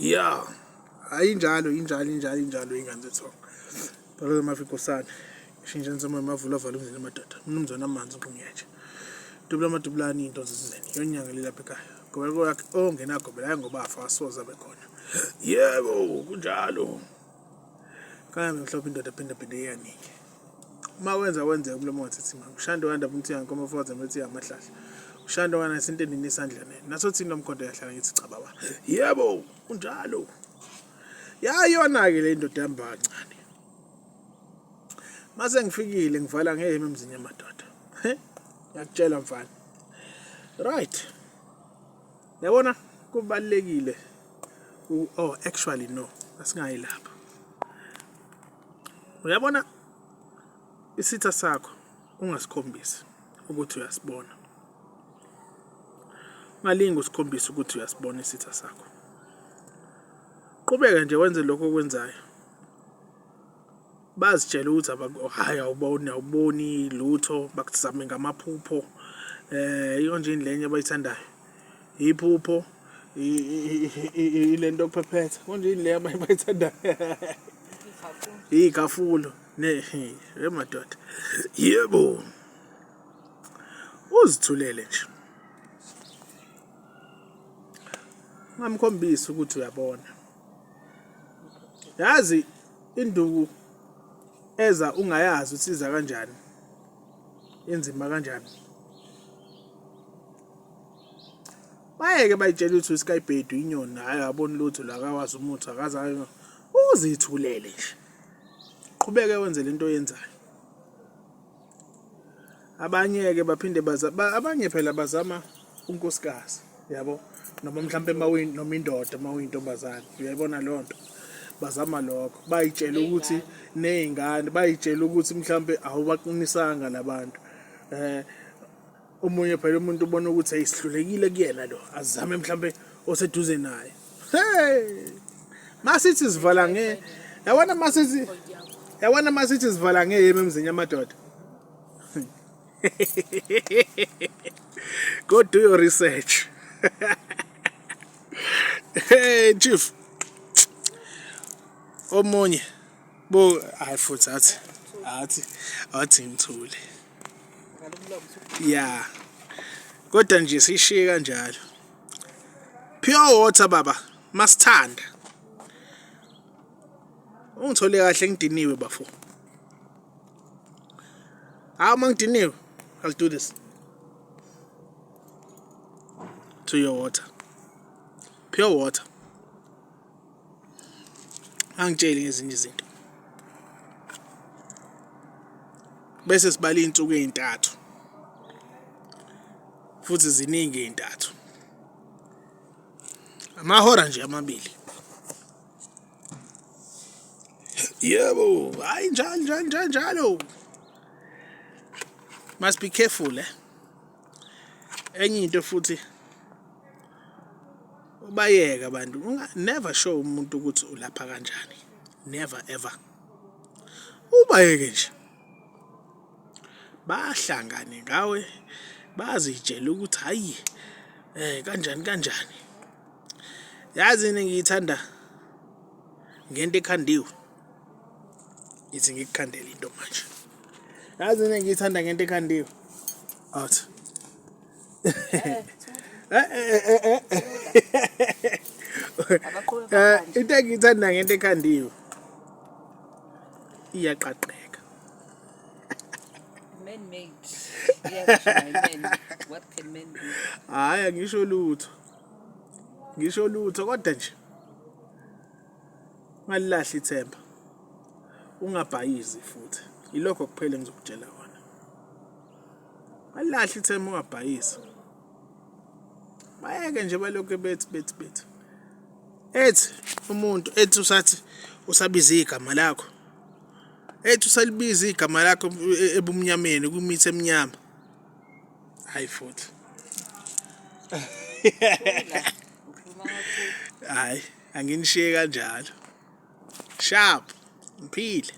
Yeah, injalo ingane zethu. Phela mafikosana. Shintsha nsema emavula vala umzini amadoda. Mnumzana amanzi uqinyeje. Dubula madubulani into zizeni. Yonyanga lelapha ekhaya. Ngoba yakhe ongenagobela hayi ngoba afa asoza bekhona. Yebo, kunjalo. Kaya mhlawumbe indoda phinde iyanike. Uma wenza umlomo wathi mama. Ushando wanda umthi yankoma futhi methi amahlahla. Ushando wana isinto endini isandla ne. Naso thina nomkhonto yahlala ngithi cha baba. Yebo, kunjalo. Yayona ke le ndoda yamba kancane. Mase ngifikile ngivala ngehema emzini yamadoda. Ngiyakutshela mfana. Right. Yabona kubalekile. Oh, actually no. Asingayi lapha. Uyabona isitha sakho ungasikhombisi ukuthi uyasibona. Ungalingi usikhombisa ukuthi uyasibona isitha sakho. Qhubeka nje wenze lokho okwenzayo. Bazitshela ukuthi hayi awuboni lutho bakuzame ngamaphupho. Yonje indlenye abayithandayo. Iphupho ilento okuphephetha. Konje indle abayithandayo. Ikafulo ne emadoda. Yebo. Uzithulele nje. Ngamkhombisa ukuthi uyabona. Yazi induku eza ungayazi usiza kanjani. Inzima kanjani. Bayeke bayitshela ukuthi uSkybird inyoni hayi aboni lutho la akawazi umuthi akazayo. Uzithulele nje. Qhubeke wenze lento oyenzayo. Abanye ke baphinde abanye phela bazama unkosikazi, yabo? Noma mhlambe noma indoda mawuyintombazana. Uyayibona lonto. Bazama lokho. Bayitshela ukuthi nezingane, bayitshela ukuthi mhlambe awubaqinisanga labantu. Omunye phela umuntu ubona ukuthi ayisihlulekile kuyena lo. Azame mhlambe oseduze naye. Hey! Masithi sivala yabona masithi sivala ngehema emzini yamadoda. Go do your research. Hey chief. Omunye hayi futhi athi ngithule. Yeah. Kodwa nje sishiye kanjalo. Pure water baba, masithanda. Ungithole kahle ngidiniwe bafo. Mangidiniwe, I'll do this. To your water. Pure water. Angitsheli ngezinye izinto. Bese sibala izinsuku ezintathu. Futhi ziningi ezintathu. Amahora nje amabili. Yebo, hayi njalo. Must be careful Enye into futhi ubayeka abantu never show umuntu ukuthi ulapha kanjani. Never ever. Ubayeke nje. Bahlangane ngawe bazitshela ukuthi hayi kanjani. Yazi ngiyithanda ngento ekhandiwe. Ithi ngikukhandela into manje. Yazi ngiyithanda ngento ekhandiwe. Athi. Into engiyithanda ngento ekhandiwe. Iyaqaqeka. Man-made. Men. What can men do? Hayi ngisho lutho kodwa nje. Ngalilahla ithemba. Ungabhayizi futhi. Ilokho kuphela ngizokutshela wona. Ngalilahla ithemba ungabhayizi. Bayeke nje balokho bethi. Ethi umuntu usathi usabiza igama lakho. Ethi usalibiza igama lakho ebumnyameni kumithe eminyama. Hayi futhi. Hayi, anginishiye kanjalo. Sharp, mphile.